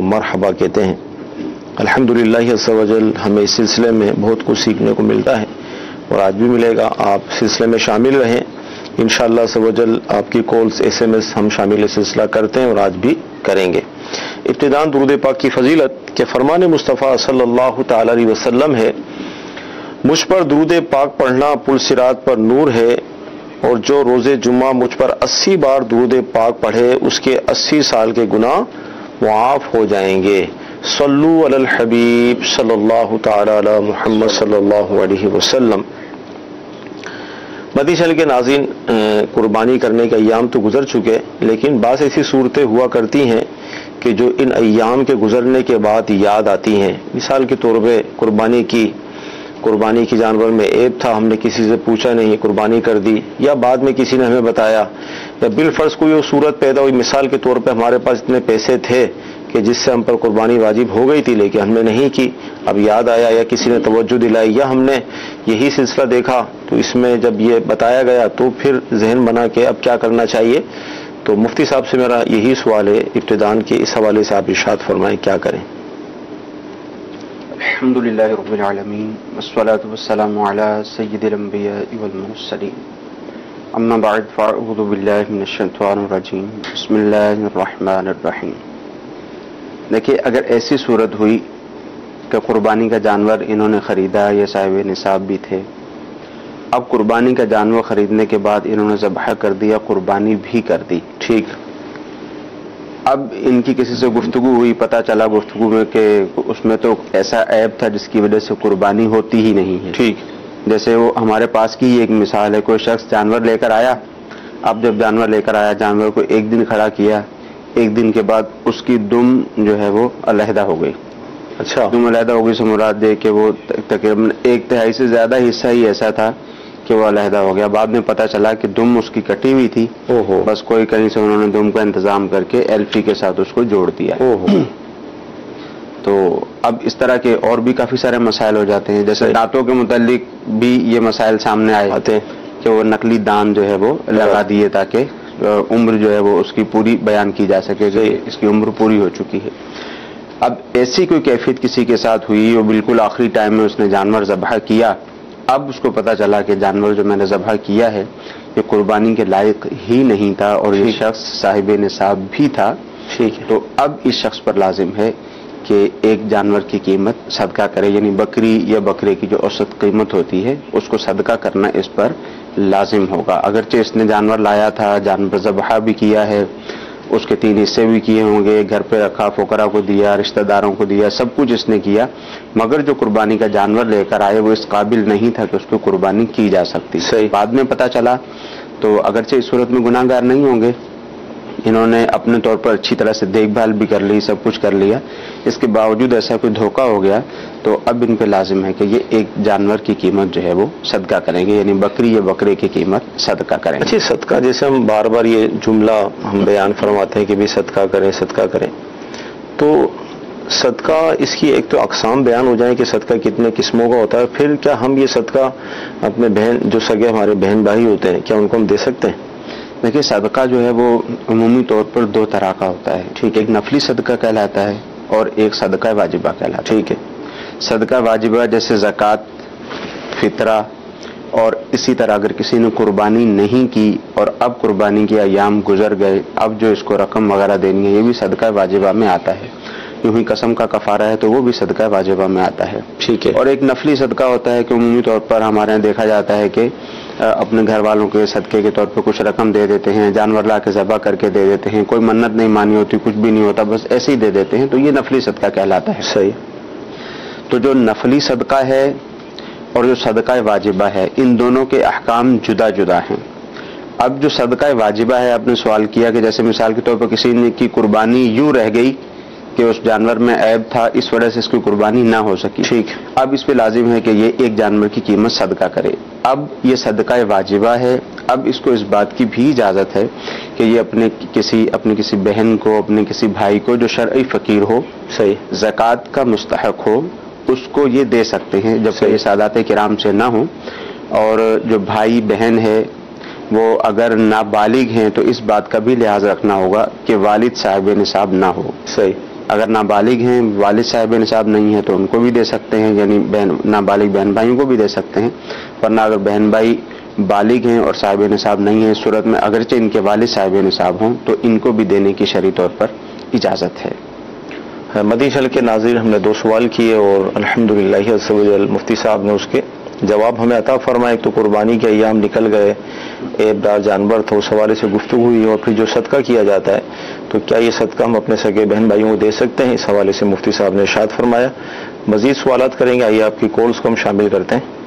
مرحبا کہتے ہیں۔ الحمدللہ عز وجل ہمیں اس سلسلے میں بہت کچھ سیکھنے کو ملتا ہے اور آج بھی ملے گا۔ آپ سلسلے میں شامل رہیں، انشاءاللہ عز وجل آپ کی کالز SMS ہم شامل سلسلہ کرتے ہیں اور آج بھی کریں گے۔ ابتداءً درود پاک کی فضیلت کہ فرمان مصطفیٰ صلی اللہ تعالی علیہ وسلم ہے، مجھ پر درود پاک پڑھنا پل صراط پر نور ہے، اور جو روز جمعہ مجھ پر 80 بار درود پاک پڑھے اس کے 80 سال کے گناہ معاف ہو جائیں گے۔ صلو علی الحبیب صلی اللہ تعالی علی محمد صلی اللہ علیہ وسلم۔ مدنی چینل کے ناظرین، قربانی کرنے کے ایام تو گزر چکے، لیکن بعض ایسی صورتیں ہوا کرتی ہیں کہ جو ان ایام کے گزرنے کے بعد یاد آتی ہیں۔ مثال کے طور پہ قربانی کی جانور میں عیب تھا، ہم نے کسی سے پوچھا نہیں، قربانی کر دی، یا بعد میں کسی نے ہمیں بتایا، یا بالفرض کوئی وہ صورت پیدا ہوئی، مثال کے طور پہ ہمارے پاس اتنے پیسے تھے کہ جس سے ہم پر قربانی واجب ہو گئی تھی لیکن ہم نے نہیں کی، اب یاد آیا یا کسی نے توجہ دلائی یا ہم نے یہی سلسلہ دیکھا تو اس میں جب یہ بتایا گیا تو پھر ذہن بنا کہ اب کیا کرنا چاہیے۔ تو مفتی صاحب سے میرا یہی سوال ہے ابتداءً کہ اس حوالے سے آپ ارشاد فرمائیں، کیا کریں؟ الحمدللہ رب العالمین والصلاة والسلام علی سید الانبیاء والمرسلین، اما بعد فاعوذ باللہ من الشیطان الرجیم، بسم اللہ الرحمن الرحیم۔ دیکھیے، اگر ایسی صورت ہوئی کہ قربانی کا جانور انہوں نے خریدا، یہ صاحب نصاب بھی تھے، اب قربانی کا جانور خریدنے کے بعد انہوں نے ذبح کر دیا، قربانی بھی کر دی، ٹھیک، اب ان کی کسی سے گفتگو ہوئی، پتہ چلا گفتگو میں کہ اس میں تو ایسا عیب تھا جس کی وجہ سے قربانی ہوتی ہی نہیں ہے، ٹھیک، جیسے وہ ہمارے پاس کی ایک مثال ہے، کوئی شخص جانور لے کر آیا، اب جب جانور لے کر آیا، جانور کو ایک دن کھڑا کیا، ایک دن کے بعد اس کی دم جو ہے وہ علیحدہ ہو گئی۔ اچھا، دم علیحدہ ہو گئی سے مراد دے کہ وہ تقریباً 1/3 سے زیادہ حصہ ہی ایسا تھا کہ وہ علیحدہ ہو گیا۔ بعد میں پتہ چلا کہ دم اس کی کٹی ہوئی تھی، بس کوئی کہیں سے انہوں نے دم کا انتظام کر کے ایلفی کے ساتھ اس کو جوڑ دیا۔ تو اب اس طرح کے اور بھی کافی سارے مسائل ہو جاتے ہیں، جیسے دانتوں کے متعلق بھی یہ مسائل سامنے آئے ہیں کہ وہ نقلی دان جو ہے وہ لگا دیے تاکہ عمر جو ہے وہ اس کی پوری بیان کی جا سکے کہ اس کی عمر پوری ہو چکی ہے۔ اب ایسی کوئی کیفیت کسی کے ساتھ ہوئی اور بالکل آخری ٹائم میں اس نے جانور ذبح کیا، اب اس کو پتہ چلا کہ جانور جو میں نے ذبح کیا ہے یہ قربانی کے لائق ہی نہیں تھا اور یہ شخص صاحب نصاب بھی تھا، ٹھیک ہے، تو اب اس شخص پر لازم ہے کہ ایک جانور کی قیمت صدقہ کرے، یعنی بکری یا بکرے کی جو اوسط قیمت ہوتی ہے اس کو صدقہ کرنا اس پر لازم ہوگا۔ اگرچہ اس نے جانور لایا تھا، جانور ذبح بھی کیا ہے، اس کے 3 حصے بھی کیے ہوں گے، گھر پہ رکھا، فقراء کو دیا، رشتہ داروں کو دیا، سب کچھ اس نے کیا، مگر جو قربانی کا جانور لے کر آئے وہ اس قابل نہیں تھا کہ اس کو قربانی کی جا سکتی۔ بعد میں پتہ چلا تو اگرچہ اس صورت میں گناہ گار نہیں ہوں گے، انہوں نے اپنے طور پر اچھی طرح سے دیکھ بھال بھی کر لی، سب کچھ کر لیا، اس کے باوجود ایسا کوئی دھوکہ ہو گیا تو اب ان پہ لازم ہے کہ یہ ایک جانور کی قیمت جو ہے وہ صدقہ کریں گے، یعنی بکری یا بکرے کی قیمت صدقہ کریں گے۔ اچھا، صدقہ جیسے ہم بار بار یہ جملہ ہم بیان فرماتے ہیں کہ بھی صدقہ کریں صدقہ کریں، تو صدقہ اس کی ایک تو اقسام بیان ہو جائیں کہ صدقہ کتنے قسموں کا ہوتا ہے، پھر کیا ہم یہ صدقہ اپنے بہن جو سگے ہمارے بہن بھائی ہوتے ہیں کیا ان کو ہم دے سکتے ہیں؟ دیکھیے، صدقہ جو ہے وہ عمومی طور پر 2 طرح کا ہوتا ہے، ٹھیک، ایک نفلی صدقہ کہلاتا ہے اور ایک صدقہ واجبہ کہلاتا ہے، ٹھیک ہے۔ صدقہ واجبہ جیسے زکوٰۃ، فطرہ، اور اسی طرح اگر کسی نے قربانی نہیں کی اور اب قربانی کے ایام گزر گئے، اب جو اس کو رقم وغیرہ دینی ہے یہ بھی صدقہ واجبہ میں آتا ہے، یوں ہی قسم کا کفارہ ہے تو وہ بھی صدقہ واجبہ میں آتا ہے، ٹھیک ہے۔ اور ایک نفلی صدقہ ہوتا ہے کہ عمومی طور پر ہمارے یہاں دیکھا جاتا ہے کہ اپنے گھر والوں کے صدقے کے طور پر کچھ رقم دے دیتے ہیں، جانور لا کے ذبح کر کے دے دیتے ہیں، کوئی منت نہیں مانی ہوتی، کچھ بھی نہیں ہوتا، بس ایسے ہی دے دیتے ہیں، تو یہ نفلی صدقہ کہلاتا ہے، صحیح۔ تو جو نفلی صدقہ ہے اور جو صدقہ واجبہ ہے ان دونوں کے احکام جدا جدا ہیں۔ اب جو صدقہ واجبہ ہے، آپ نے سوال کیا کہ جیسے مثال کے طور پر کسی نے کی قربانی یوں رہ گئی کہ اس جانور میں عیب تھا، اس وجہ سے اس کی قربانی نہ ہو سکی، ٹھیک، اب اس پہ لازم ہے کہ یہ ایک جانور کی قیمت صدقہ کرے۔ اب یہ صدقہ واجبہ ہے، اب اس کو اس بات کی بھی اجازت ہے کہ یہ اپنے کسی بہن کو، اپنے کسی بھائی کو جو شرعی فقیر ہو، صحیح، زکوٰۃ کا مستحق ہو، اس کو یہ دے سکتے ہیں جب کہ یہ سادات کرام سے نہ ہوں، اور جو بھائی بہن ہے وہ اگر نابالغ ہیں تو اس بات کا بھی لحاظ رکھنا ہوگا کہ والد صاحب نصاب نہ ہو، صحیح، اگر نابالغ ہیں، والد صاحب نصاب نہیں ہے تو ان کو بھی دے سکتے ہیں، یعنی نابالغ بہن بھائیوں کو بھی دے سکتے ہیں، ورنہ اگر بہن بھائی بالغ ہیں اور صاحب نصاب نہیں ہے، اس صورت میں اگرچہ ان کے والد صاحب نصاب ہوں تو ان کو بھی دینے کی شرعی طور پر اجازت ہے۔ مدنی چل کے ناظرین، ہم نے 2 سوال کیے اور الحمدللہ عز و جل مفتی صاحب نے اس کے جواب ہمیں عطا فرمائے۔ تو قربانی کے ایام نکل گئے، عیب دار جانور تھا، اس حوالے سے گفتگو ہوئی، اور پھر جو صدقہ کیا جاتا ہے تو کیا یہ صدقہ ہم اپنے سگے بہن بھائیوں کو دے سکتے ہیں، اس حوالے سے مفتی صاحب نے ارشاد فرمایا۔ مزید سوالات کریں گے، آئیے آپ کی کالز کو ہم شامل کرتے ہیں۔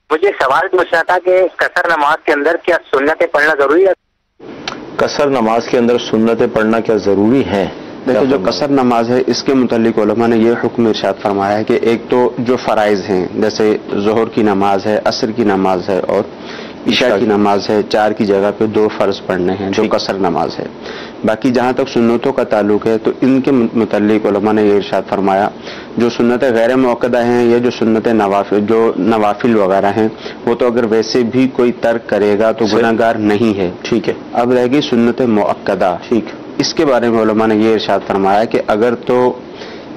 مجھے سوال پوچھنا تھا کہ قصر نماز کے اندر کیا سنتیں پڑھنا ضروری ہے؟ قصر نماز کے اندر سنتیں پڑھنا کیا ضروری ہے؟ دیکھو، جو قصر نماز ہے اس کے متعلق علماء نے یہ حکم ارشاد فرمایا ہے کہ ایک تو جو فرائض ہیں جیسے ظہر کی نماز ہے، عصر کی نماز ہے اور عشاء کی نماز ہے، 4 کی جگہ پہ 2 فرض پڑھنے ہیں جو قصر نماز ہے۔ باقی جہاں تک سنتوں کا تعلق ہے تو ان کے متعلق علماء نے یہ ارشاد فرمایا جو سنتیں غیر موقدہ ہیں یا جو سنتیں نوافل وغیرہ ہیں وہ تو اگر ویسے بھی کوئی ترک کرے گا تو گناہ گار نہیں ہے، ٹھیک ہے۔ اب رہ گئی سنت مؤکدہ، ٹھیک، اس کے بارے میں علماء نے یہ ارشاد فرمایا کہ اگر تو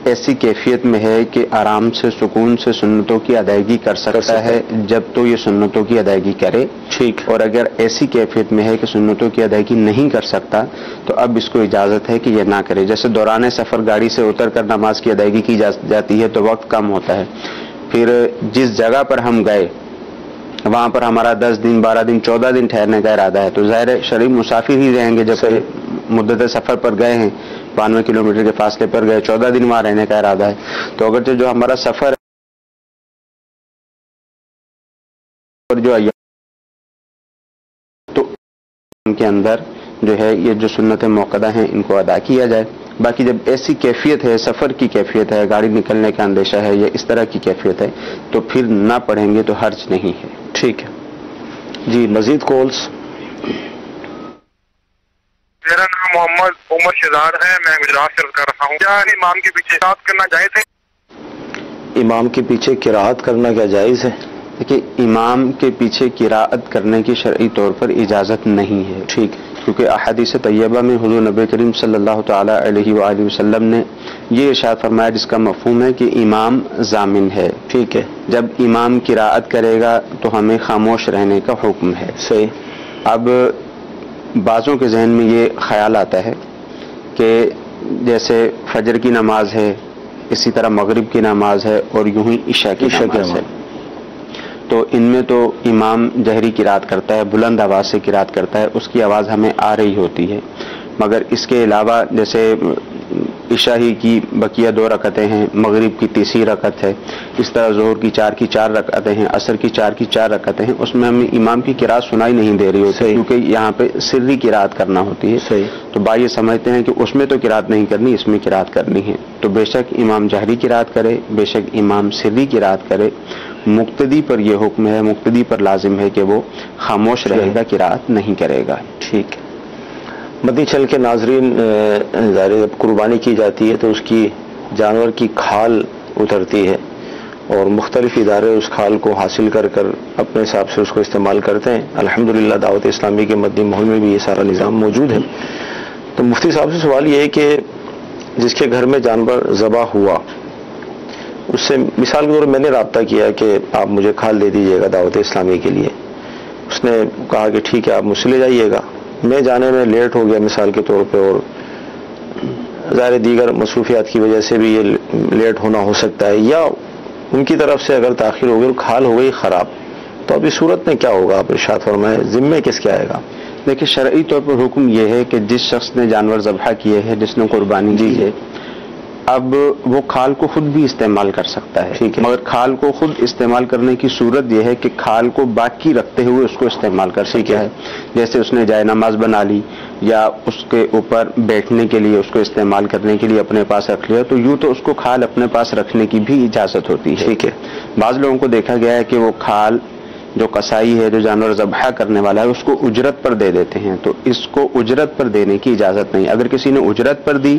ایسی کیفیت میں ہے کہ آرام سے سکون سے سنتوں کی ادائیگی کر سکتا ہے جب تو یہ سنتوں کی ادائیگی کرے، ٹھیک، اور اگر ایسی کیفیت میں ہے کہ سنتوں کی ادائیگی نہیں کر سکتا تو اب اس کو اجازت ہے کہ یہ نہ کرے۔ جیسے دوران سفر گاڑی سے اتر کر نماز کی ادائیگی کی جاتی ہے تو وقت کم ہوتا ہے، پھر جس جگہ پر ہم گئے وہاں پر ہمارا 10 دن 12 دن 14 دن ٹھہرنے کا ارادہ ہے تو ظاہر شرعی مسافر ہی رہیں گے۔ جب مدت سفر پر گئے ہیں، 92 کلومیٹر کے فاصلے پر گئے، 14 دن وہاں رہنے کا ارادہ ہے، تو اگرچہ جو ہمارا سفر جو تو ان کے اندر جو ہے یہ جو سنت موقدہ ہیں ان کو ادا کیا جائے۔ باقی جب ایسی کیفیت ہے، سفر کی کیفیت ہے، گاڑی نکلنے کا اندیشہ ہے یا اس طرح کی کیفیت ہے تو پھر نہ پڑھیں گے تو حرج نہیں ہے، ٹھیک ہے جی۔ مزید کالز؟ میرا نام محمد عمر شہزاد ہے، میں گجرات سے کر رہا ہوں۔ کیا امام کے پیچھے قرات کرنا جائز ہے؟ امام کے پیچھے قرات کرنا کیا جائز ہے؟ دیکھیے، امام کے پیچھے قراءت کرنے کی شرعی طور پر اجازت نہیں ہے، ٹھیک، کیونکہ احادیث طیبہ میں حضور نبی کریم صلی اللہ تعالی علیہ وآلہ وسلم نے یہ ارشاد فرمایا جس کا مفہوم ہے کہ امام ضامن ہے، ٹھیک ہے، جب امام قراءت کرے گا تو ہمیں خاموش رہنے کا حکم ہے، صحیح۔ اب بعضوں کے ذہن میں یہ خیال آتا ہے کہ جیسے فجر کی نماز ہے، اسی طرح مغرب کی نماز ہے اور یوں ہی عشاء کی نماز ہے، تو ان میں تو امام جہری قرات کرتا ہے، بلند آواز سے قرات کرتا ہے، اس کی آواز ہمیں آ رہی ہوتی ہے، مگر اس کے علاوہ جیسے عشاء ہی کی بقیہ 2 رکعتیں ہیں، مغرب کی تیسری رکعت ہے، اس طرح ظہر کی 4 کی 4 رکعتیں ہیں، عصر کی 4 کی 4 رکعتیں ہیں، اس میں ہمیں امام کی قرات سنائی نہیں دے رہی ہوتی کیونکہ یہاں پہ سری قرات کرنا ہوتی ہے، صحیح، تو بھائی یہ سمجھتے ہیں کہ اس میں تو قرات نہیں کرنی، اس میں قرات کرنی ہے، تو بے شک امام جہری قرات کرے، بے شک امام سری قرات کرے، مقتدی پر یہ حکم ہے، مقتدی پر لازم ہے کہ وہ خاموش رہے گا، قرات نہیں کرے گا، ٹھیک ہے۔ مدنی چل کے ناظرین، ظاہر جب قربانی کی جاتی ہے تو اس کی جانور کی کھال اترتی ہے اور مختلف ادارے اس کھال کو حاصل کر کر اپنے حساب سے اس کو استعمال کرتے ہیں۔ الحمدللہ دعوت اسلامی کے مدنی ماحول میں بھی یہ سارا نظام موجود ہے۔ تو مفتی صاحب سے سوال یہ ہے کہ جس کے گھر میں جانور ذبح ہوا، اس سے مثال کے طور پر میں نے رابطہ کیا کہ آپ مجھے کھال دے دیجیے گا دعوت اسلامی کے لیے، اس نے کہا کہ ٹھیک ہے آپ مجھ سے لے جائیے گا، میں جانے میں لیٹ ہو گیا مثال کے طور پہ، اور ظاہر دیگر مصروفیات کی وجہ سے بھی یہ لیٹ ہونا ہو سکتا ہے، یا ان کی طرف سے اگر تاخیر ہو گئی، کھال ہو گئی خراب، تو اب اس صورت میں کیا ہوگا؟ آپ ارشاد فرمائیں ذمے کس کے آئے گا؟ دیکھیے، شرعی طور پر حکم یہ ہے کہ جس شخص نے جانور ذبح کیے ہے، جس نے قربانی کی ہے، اب وہ کھال کو خود بھی استعمال کر سکتا ہے، ٹھیک ہے، مگر کھال کو خود استعمال کرنے کی صورت یہ ہے کہ کھال کو باقی رکھتے ہوئے اس کو استعمال کر سکتا ہے، جیسے اس نے جائے نماز بنا لی یا اس کے اوپر بیٹھنے کے لیے اس کو استعمال کرنے کے لیے اپنے پاس رکھ لیا، تو یوں تو اس کو کھال اپنے پاس رکھنے کی بھی اجازت ہوتی ہے، ٹھیک ہے۔ بعض لوگوں کو دیکھا گیا ہے کہ وہ کھال جو قصائی ہے، جو جانور ذبح کرنے والا ہے، اس کو اجرت پر دے دیتے ہیں، تو اس کو اجرت پر دینے کی اجازت نہیں۔ اگر کسی نے اجرت پر دی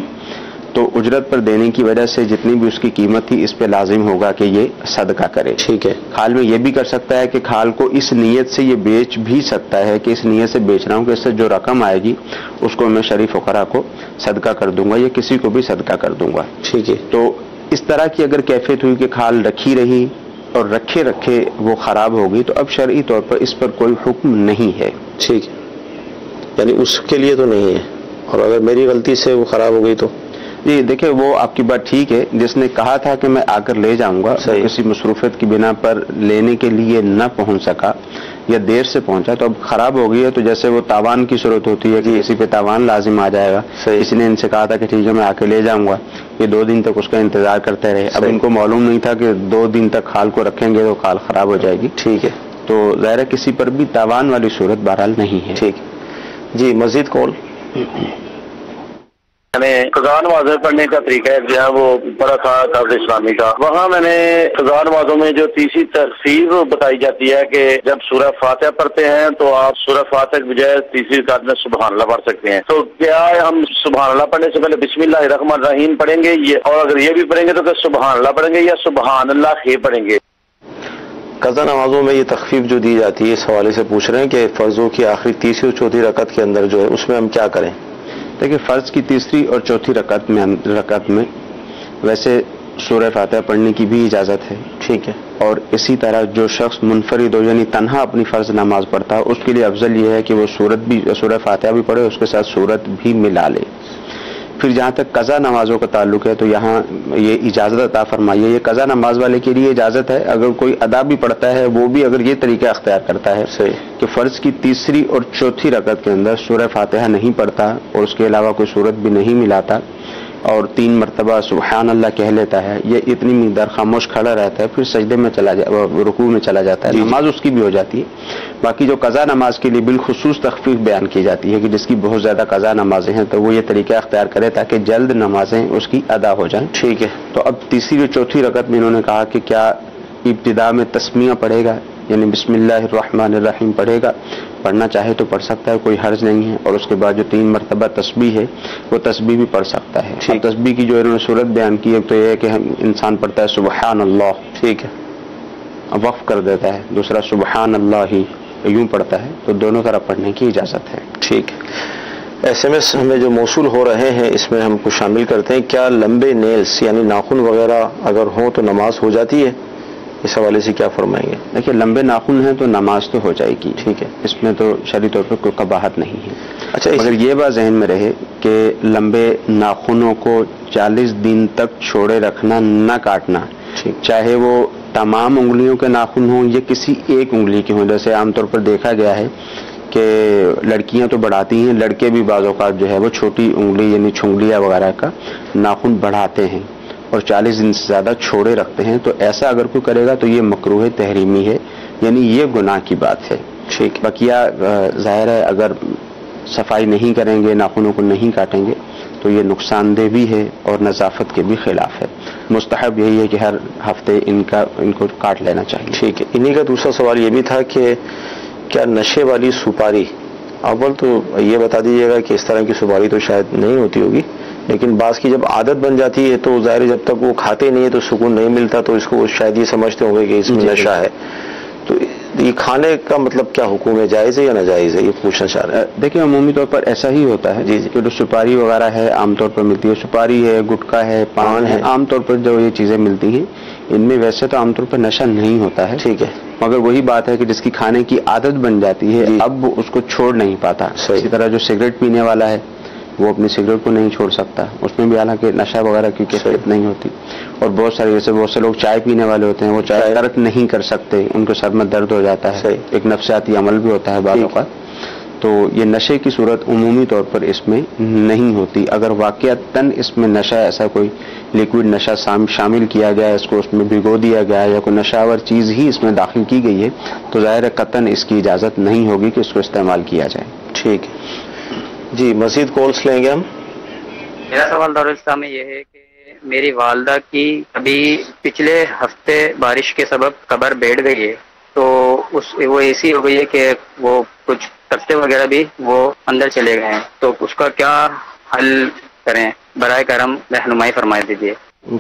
تو اجرت پر دینے کی وجہ سے جتنی بھی اس کی قیمت تھی اس پہ لازم ہوگا کہ یہ صدقہ کرے. ٹھیک ہے. کھال میں یہ بھی کر سکتا ہے کہ کھال کو اس نیت سے یہ بیچ بھی سکتا ہے کہ اس نیت سے بیچ رہا ہوں کہ اس سے جو رقم آئے گی اس کو میں شریف فقراء کو صدقہ کر دوں گا یا کسی کو بھی صدقہ کر دوں گا. ٹھیک ہے. تو اس طرح کی اگر کیفیت ہوئی کہ کھال رکھی رہی اور رکھے رکھے وہ خراب ہو گئی تو اب شرعی طور پر اس پر کوئی حکم نہیں ہے. ٹھیک ہے. یعنی اس کے لیے تو نہیں ہے، اور اگر میری غلطی سے وہ خراب ہو گئی تو جی دیکھیں وہ آپ کی بات ٹھیک ہے. جس نے کہا تھا کہ میں آ کر لے جاؤں گا، کسی مصروفیت کی بنا پر لینے کے لیے نہ پہنچ سکا یا دیر سے پہنچا تو اب خراب ہو گئی ہے، تو جیسے وہ تاوان کی صورت ہوتی ہے کہ کسی پہ تاوان لازم آ جائے گا. کسی نے ان سے کہا تھا کہ ٹھیک ہے میں آ کے لے جاؤں گا، یہ 2 دن تک اس کا انتظار کرتے رہے. اب ان کو معلوم نہیں تھا کہ 2 دن تک کھال کو رکھیں گے تو کھال خراب ہو جائے گی. ٹھیک ہے. تو ظاہر کسی پر بھی تاوان والی صورت بہرحال نہیں ہے. ٹھیک. جی مزید کال. میں نے قضاء نمازیں پڑھنے کا طریقہ جو ہے وہ پڑھا تھا دعوت اسلامی کا. وہاں میں نے قضاء نمازوں میں جو تیسری ترتیب بتائی جاتی ہے کہ جب سورہ فاتحہ پڑھتے ہیں تو آپ سورہ فاتحہ کے بجائے تیسری رکعت میں سبحان اللہ پڑھ سکتے ہیں. تو کیا ہم سبحان اللہ پڑھنے سے پہلے بسم اللہ الرحمن الرحیم پڑھیں گے اور اگر یہ بھی پڑھیں گے تو سبحان اللہ پڑھیں گے یا سبحان اللہ خیر پڑھیں گے؟ قضا نمازوں میں یہ تخفیف جو دی جاتی ہے اس حوالے سے پوچھ رہے ہیں کہ فرضوں کی آخری تیسری اور چوتھی رکعت کے اندر جو ہے اس میں ہم کیا کریں؟ دیکھیں فرض کی تیسری اور چوتھی رکعت میں ویسے سورہ فاتحہ پڑھنے کی بھی اجازت ہے. ٹھیک ہے. اور اسی طرح جو شخص منفرد ہو یعنی تنہا اپنی فرض نماز پڑھتا ہے اس کے لیے افضل یہ ہے کہ وہ سورہ فاتحہ بھی پڑھے، اس کے ساتھ سورت بھی ملا لے. پھر جہاں تک قضا نمازوں کا تعلق ہے تو یہاں یہ اجازت عطا فرمائی ہے. یہ قضا نماز والے کے لیے اجازت ہے، اگر کوئی ادا بھی پڑھتا ہے وہ بھی اگر یہ طریقہ اختیار کرتا ہے کہ فرض کی تیسری اور چوتھی رکعت کے اندر سورہ فاتحہ نہیں پڑھتا اور اس کے علاوہ کوئی سورت بھی نہیں ملاتا اور 3 مرتبہ سبحان اللہ کہہ لیتا ہے، یہ اتنی مقدار خاموش کھڑا رہتا ہے، پھر سجدے میں رکوع میں چلا جاتا ہے، نماز اس کی بھی ہو جاتی ہے. باقی جو قضا نماز کے لیے بالخصوص تخفیف بیان کی جاتی ہے کہ جس کی بہت زیادہ قضا نمازیں ہیں تو وہ یہ طریقہ اختیار کرے تاکہ جلد نمازیں اس کی ادا ہو جائیں. ٹھیک ہے. تو اب تیسری اور چوتھی رکعت میں انہوں نے کہا کہ کیا ابتدا میں تسمیہ پڑھے گا یعنی بسم اللہ الرحمن الرحیم پڑھے گا، پڑھنا چاہے تو پڑھ سکتا ہے، کوئی حرج نہیں ہے. اور اس کے بعد جو 3 مرتبہ تسبیح ہے وہ تسبیح بھی پڑھ سکتا ہے. تسبیح کی جو انہوں نے صورت بیان کی ہے تو یہ ہے کہ انسان پڑھتا ہے سبحان اللہ، ٹھیک ہے، وقف کر دیتا ہے، دوسرا سبحان اللہ ہی یوں پڑھتا ہے. تو دونوں طرح پڑھنے کی اجازت ہے. ٹھیک ہے. SMS ہمیں جو موصول ہو رہے ہیں اس میں ہم کو شامل کرتے ہیں. کیا لمبے نیلز یعنی ناخن وغیرہ اگر ہوں تو نماز ہو جاتی ہے؟ اس حوالے سے کیا فرمائیں گے؟ دیکھیے لمبے ناخن ہیں تو نماز تو ہو جائے گی. ٹھیک ہے. اس میں تو شرعی طور پر کوئی قباحت نہیں ہے. اچھا مگر یہ بات ذہن میں رہے کہ لمبے ناخنوں کو 40 دن تک چھوڑے رکھنا، نہ کاٹنا، چاہے وہ تمام انگلیوں کے ناخن ہوں یا کسی ایک انگلی کے ہوں. جیسے عام طور پر دیکھا گیا ہے کہ لڑکیاں تو بڑھاتی ہیں، لڑکے بھی بعض اوقات جو ہے وہ چھوٹی انگلی یعنی چھنگلیاں وغیرہ کا ناخن بڑھاتے ہیں اور 40 دن سے زیادہ چھوڑے رکھتے ہیں. تو ایسا اگر کوئی کرے گا تو یہ مکروہ تحریمی ہے، یعنی یہ گناہ کی بات ہے. ٹھیک. بقیہ ظاہر ہے اگر صفائی نہیں کریں گے، ناخنوں کو نہیں کاٹیں گے تو یہ نقصان دہ بھی ہے اور نظافت کے بھی خلاف ہے. مستحب یہی ہے کہ ہر ہفتے ان کو کاٹ لینا چاہیے. ٹھیک ہے. انہی کا دوسرا سوال یہ بھی تھا کہ کیا نشے والی سپاری، اول تو یہ بتا دیجیے گا کہ اس طرح کی سپاری تو شاید نہیں ہوتی ہوگی، لیکن بعض کی جب عادت بن جاتی ہے تو ظاہر جب تک وہ کھاتے نہیں ہے تو سکون نہیں ملتا، تو اس کو شاید یہ سمجھتے ہوں گے کہ اس میں نشہ ہے. تو یہ کھانے کا مطلب کیا حکم ہے، جائز ہے یا ناجائز ہے، یہ پوچھنا چاہ رہے ہیں. دیکھیں عمومی طور پر ایسا ہی ہوتا ہے کہ جو سپاری وغیرہ ہے عام طور پر ملتی ہے، سپاری ہے، گٹکا ہے، پان ہے، عام طور پر جو یہ چیزیں ملتی ہیں ان میں ویسے تو عام طور پر نشہ نہیں ہوتا ہے. ٹھیک ہے. مگر وہی بات ہے کہ جس کی کھانے کی عادت بن جاتی ہے اب اس کو چھوڑ نہیں پاتا. اسی طرح جو سگریٹ پینے والا ہے وہ اپنی سگریٹ کو نہیں چھوڑ سکتا، اس میں بھی حالانکہ نشہ وغیرہ کی کیفیت نہیں ہوتی. اور بہت سے لوگ چائے پینے والے ہوتے ہیں، وہ چائے ترک نہیں کر سکتے، ان کے سر میں درد ہو جاتا ہے، ایک نفسیاتی عمل بھی ہوتا ہے بعض اوقات. تو یہ نشے کی صورت عمومی طور پر اس میں نہیں ہوتی. اگر واقعتاً اس میں نشہ ایسا کوئی لیکوڈ نشہ شامل کیا گیا ہے، اس کو اس میں بھگو دیا گیا ہے یا کوئی نشہ آور چیز ہی اس میں داخل کی گئی ہے تو ظاہر قطعاً اس کی اجازت نہیں ہوگی کہ اس کو استعمال کیا جائے. ٹھیک ہے جی. مزید کالس لیں گے ہم. میرا سوال دارالاسلام میں یہ ہے کہ میری والدہ کی ابھی پچھلے ہفتے بارش کے سبب قبر بیٹھ گئی ہے، تو وہ ایسی ہو گئی ہے کہ وہ کچھ تختے وغیرہ بھی وہ اندر چلے گئے ہیں، تو اس کا کیا حل کریں؟ برائے کرم رہنمائی فرما دیجیے۔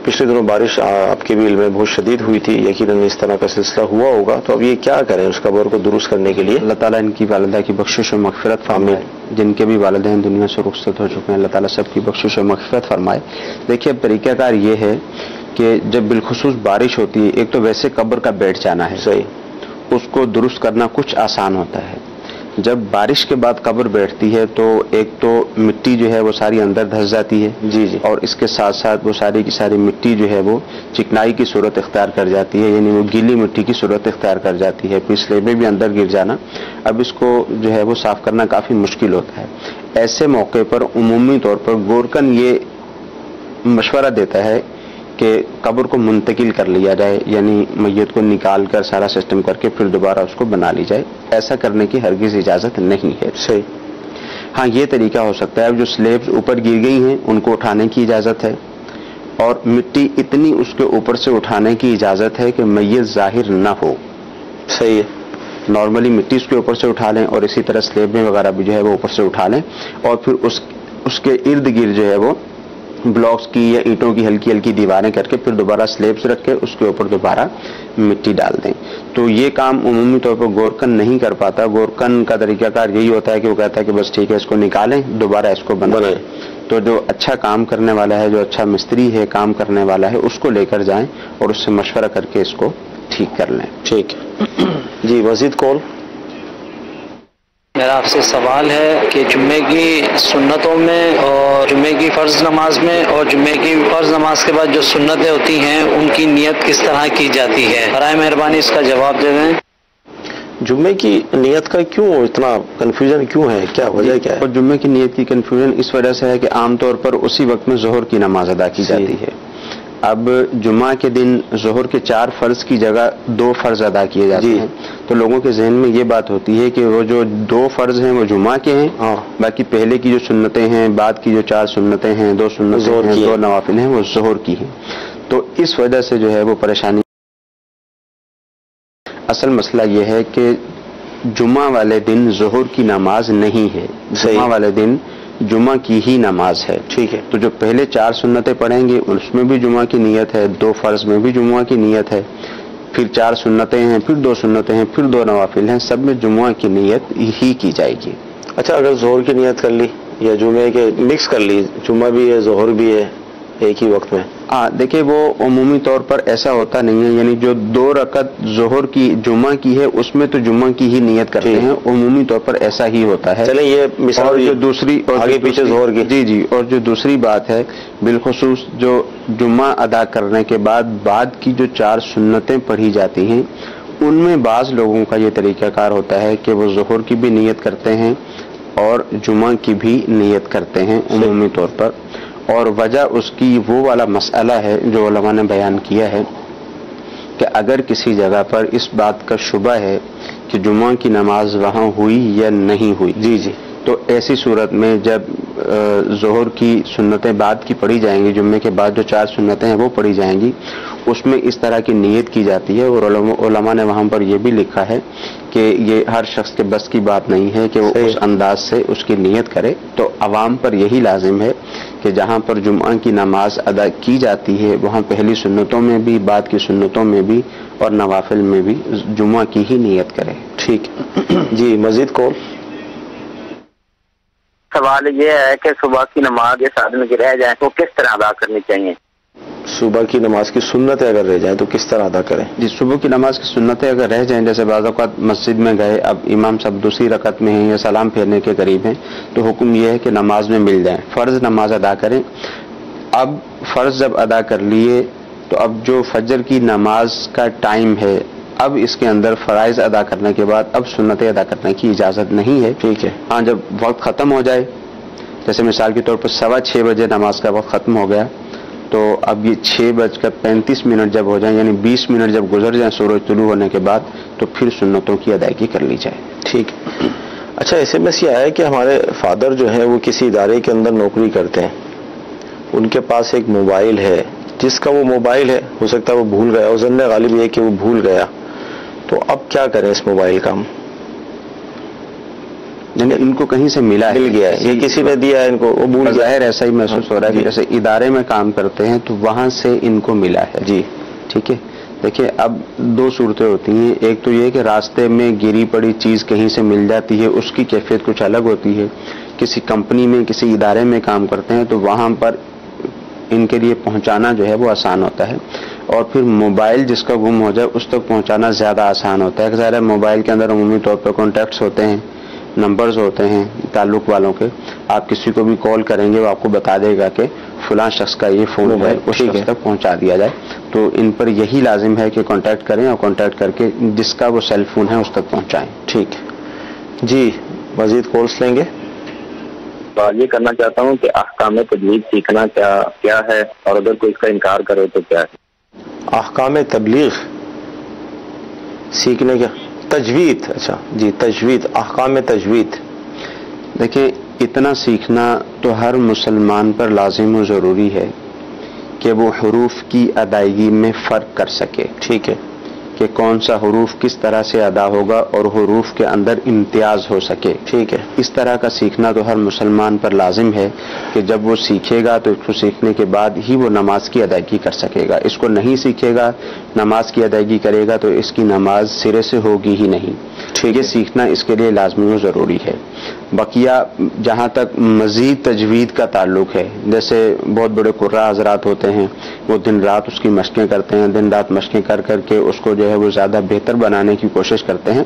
پچھلے دنوں بارش آپ کے بھی علم میں بہت شدید ہوئی تھی، یقیناً اس طرح کا سلسلہ ہوا ہوگا، تو اب یہ کیا کریں اس قبر کو درست کرنے کے لیے؟ اللہ تعالیٰ ان کی والدہ کی بخشش و مغفرت فرمائے، جن کے بھی والدین دنیا سے رخصت ہو چکے ہیں، اللہ تعالیٰ سب کی بخشش و مغفرت فرمائے۔ دیکھیے اب طریقہ کار یہ ہے کہ جب بالخصوص بارش ہوتی ہے، ایک تو ویسے قبر کا بیٹھ جانا ہے، صحیح، اس کو درست کرنا کچھ آسان ہوتا ہے۔ جب بارش کے بعد قبر بیٹھتی ہے تو ایک تو مٹی جو ہے وہ ساری اندر دھس جاتی ہے، جی جی، اور اس کے ساتھ ساتھ وہ ساری کی ساری مٹی جو ہے وہ چکنائی کی صورت اختیار کر جاتی ہے، یعنی وہ گیلی مٹی کی صورت اختیار کر جاتی ہے، پھر سلیبیں بھی اندر گر جانا۔ اب اس کو جو ہے وہ صاف کرنا کافی مشکل ہوتا ہے۔ ایسے موقع پر عمومی طور پر گورکن یہ مشورہ دیتا ہے کہ قبر کو منتقل کر لیا جائے، یعنی میت کو نکال کر سارا سسٹم کر کے پھر دوبارہ اس کو بنا لی جائے۔ ایسا کرنے کی ہرگز اجازت نہیں ہے۔ صحیح، ہاں یہ طریقہ ہو سکتا ہے، اب جو سلیبز اوپر گر گئی ہیں ان کو اٹھانے کی اجازت ہے، اور مٹی اتنی اس کے اوپر سے اٹھانے کی اجازت ہے کہ میت ظاہر نہ ہو۔ صحیح ہے، نارملی مٹی اس کے اوپر سے اٹھا لیں، اور اسی طرح سلیب میں وغیرہ بھی جو ہے وہ اوپر سے اٹھا لیں، اور پھر اس کے ارد گرد جو ہے وہ بلاکس کی یا اینٹوں کی ہلکی ہلکی دیواریں کر کے پھر دوبارہ سلیبس رکھ کے اس کے اوپر دوبارہ مٹی ڈال دیں۔ تو یہ کام عمومی طور پر گورکن نہیں کر پاتا۔ گورکن کا طریقہ کار یہی ہوتا ہے کہ وہ کہتا ہے کہ بس ٹھیک ہے، اس کو نکالیں، دوبارہ اس کو بنائیں۔ تو جو اچھا کام کرنے والا ہے، جو اچھا مستری ہے، کام کرنے والا ہے، اس کو لے کر جائیں اور اس سے مشورہ کر کے اس کو ٹھیک کر لیں۔ ٹھیک ہے جی۔ مزید کال؟ میرا آپ سے سوال ہے کہ جمعے کی سنتوں میں اور جمعے کی فرض نماز میں اور جمعے کی فرض نماز کے بعد جو سنتیں ہوتی ہیں ان کی نیت کس طرح کی جاتی ہے؟ برائے مہربانی اس کا جواب دے دیں۔ جمعے کی نیت کا کیوں اتنا کنفیوژن کیوں ہے؟ کیا وجہ کیا ہے؟ اور جمعے کی نیت کی کنفیوژن اس وجہ سے ہے کہ عام طور پر اسی وقت میں ظہر کی نماز ادا کی جاتی ہے۔ اب جمعہ کے دن ظہر کے 4 فرض کی جگہ 2 فرض ادا کیے جاتے ہیں، تو لوگوں کے ذہن میں یہ بات ہوتی ہے کہ وہ جو 2 فرض ہیں وہ جمعہ کے ہیں، باقی پہلے کی جو سنتیں ہیں، بعد کی جو 4 سنتیں ہیں، 2 سنتیں ہیں، 2 نوافل ہیں، وہ ظہر کی ہیں۔ تو اس وجہ سے جو ہے وہ پریشانی۔ اصل مسئلہ یہ ہے کہ جمعہ والے دن ظہر کی نماز نہیں ہے، جمعہ والے دن جمعہ کی ہی نماز ہے۔ ٹھیک ہے، تو جو پہلے 4 سنتیں پڑھیں گے اس میں بھی جمعہ کی نیت ہے، 2 فرض میں بھی جمعہ کی نیت ہے، پھر 4 سنتیں ہیں، پھر 2 سنتیں ہیں، پھر 2 نوافل ہیں، سب میں جمعہ کی نیت ہی کی جائے گی۔ اچھا، اگر ظہر کی نیت کر لی یا جمعے کے مکس کر لی، جمعہ بھی ہے ظہر بھی ہے ایک ہی وقت میں؟ دیکھیں وہ عمومی طور پر ایسا ہوتا نہیں ہے، یعنی جو 2 رکعت ظہر کی جمعہ کی ہے اس میں تو جمعہ کی ہی نیت کرتے ہیں، عمومی طور پر ایسا ہی ہوتا ہے۔ چلیں یہ مثال، اور جو دوسری آگے پیچھے ظہر کی، جی، اور جو دوسری بات ہے بالخصوص جو جمعہ ادا کرنے کے بعد کی جو 4 سنتیں پڑھی جاتی ہیں، ان میں بعض لوگوں کا یہ طریقہ کار ہوتا ہے کہ وہ ظہر کی بھی نیت کرتے ہیں اور جمعہ کی بھی نیت کرتے ہیں عمومی طور پر، اور وجہ اس کی وہ والا مسئلہ ہے جو علماء نے بیان کیا ہے کہ اگر کسی جگہ پر اس بات کا شبہ ہے کہ جمعہ کی نماز وہاں ہوئی یا نہیں ہوئی، جی، تو ایسی صورت میں جب ظہر کی سنتیں بعد کی پڑھی جائیں گی، جمعے کے بعد جو 4 سنتیں ہیں وہ پڑھی جائیں گی، اس میں اس طرح کی نیت کی جاتی ہے، اور علماء نے وہاں پر یہ بھی لکھا ہے کہ یہ ہر شخص کے بس کی بات نہیں ہے کہ وہ اس انداز سے اس کی نیت کرے۔ تو عوام پر یہی لازم ہے کہ جہاں پر جمعہ کی نماز ادا کی جاتی ہے وہاں پہلی سنتوں میں بھی، بعد کی سنتوں میں بھی اور نوافل میں بھی جمعہ کی ہی نیت کرے۔ ٹھیک جی۔ مزید کون؟ سوال یہ ہے کہ صبح کی نماز اس آدمی کی رہ جائے تو کس طرح ادا کرنی چاہیے؟ صبح کی نماز کی سنتیں اگر رہ جائیں تو کس طرح ادا کریں؟ جی، صبح کی نماز کی سنتیں اگر رہ جائیں، جیسے بعض اوقات مسجد میں گئے، اب امام صاحب دوسری رکعت میں ہیں یا سلام پھیرنے کے قریب ہیں، تو حکم یہ ہے کہ نماز میں مل جائیں، فرض نماز ادا کریں۔ اب فرض جب ادا کر لیے تو اب جو فجر کی نماز کا ٹائم ہے، اب اس کے اندر فرائض ادا کرنے کے بعد اب سنتیں ادا کرنے کی اجازت نہیں ہے۔ ٹھیک ہے، ہاں، جب وقت ختم ہو جائے، جیسے مثال کے طور پر 6:15 بجے نماز کا وقت ختم ہو گیا، تو اب یہ 6:35 جب ہو جائیں، یعنی 20 منٹ جب گزر جائیں سورج طلوع ہونے کے بعد، تو پھر سنتوں کی ادائیگی کر لی جائے۔ ٹھیک۔ اچھا، SMS یہ آیا کہ ہمارے فادر جو ہے وہ کسی ادارے کے اندر نوکری کرتے ہیں، ان کے پاس ایک موبائل ہے، جس کا وہ موبائل ہے ہو سکتا ہے وہ بھول گیا، اور ظن غالب یہ کہ وہ بھول گیا، تو اب کیا کریں اس موبائل کا ہم؟ یعنی ان کو کہیں سے ملا ہے، مل گیا ہے، یہ کسی نے دیا ہے ان کو، وہ بھول گیا۔ ظاہر ایسا ہی محسوس ہو رہا ہے کہ جیسے ادارے میں کام کرتے ہیں تو وہاں سے ان کو ملا ہے۔ جی ٹھیک ہے، دیکھیں اب دو صورتیں ہوتی ہیں، ایک تو یہ کہ راستے میں گری پڑی چیز کہیں سے مل جاتی ہے، اس کی کیفیت کچھ الگ ہوتی ہے۔ کسی کمپنی میں کسی ادارے میں کام کرتے ہیں تو وہاں پر ان کے لیے پہنچانا جو ہے وہ آسان ہوتا ہے، اور پھر موبائل جس کا گم ہو جائے اس تک پہنچانا زیادہ آسان ہوتا ہے۔ ظاہر ہے موبائل کے اندر عمومی طور پر کانٹیکٹس ہوتے ہیں، نمبرز ہوتے ہیں تعلق والوں کے، آپ کسی کو بھی کال کریں گے وہ آپ کو بتا دے گا کہ فلاں شخص کا یہ فون ہے، اس شخص تک پہنچا دیا جائے۔ تو ان پر یہی لازم ہے کہ کانٹیکٹ کریں اور کانٹیکٹ کر کے جس کا وہ سیل فون ہے اس تک پہنچائیں۔ ٹھیک ہے جی، مزید کالس لیں گے۔ سوال یہ کرنا چاہتا ہوں کہ احکام تجوید سیکھنا کیا ہے، اور اگر کوئی اس کا انکار کرے تو کیا ہے؟ احکام تبلیغ سیکھنے کا تجوید، اچھا جی تجوید، احکام تجوید۔ دیکھیں اتنا سیکھنا تو ہر مسلمان پر لازم و ضروری ہے کہ وہ حروف کی ادائیگی میں فرق کر سکے۔ ٹھیک ہے، کہ کون سا حروف کس طرح سے ادا ہوگا اور حروف کے اندر امتیاز ہو سکے۔ ٹھیک ہے، اس طرح کا سیکھنا تو ہر مسلمان پر لازم ہے کہ جب وہ سیکھے گا تو اس کو سیکھنے کے بعد ہی وہ نماز کی ادائیگی کر سکے گا۔ اس کو نہیں سیکھے گا، نماز کی ادائیگی کرے گا تو اس کی نماز سرے سے ہوگی ہی نہیں۔ یہ سیکھنا اس کے لیے لازمی و ضروری ہے۔ بقیہ جہاں تک مزید تجوید کا تعلق ہے، جیسے بہت بڑے قراء حضرات ہوتے ہیں، وہ دن رات اس کی مشقیں کرتے ہیں، دن رات مشقیں کر کر کے اس کو جو ہے وہ زیادہ بہتر بنانے کی کوشش کرتے ہیں،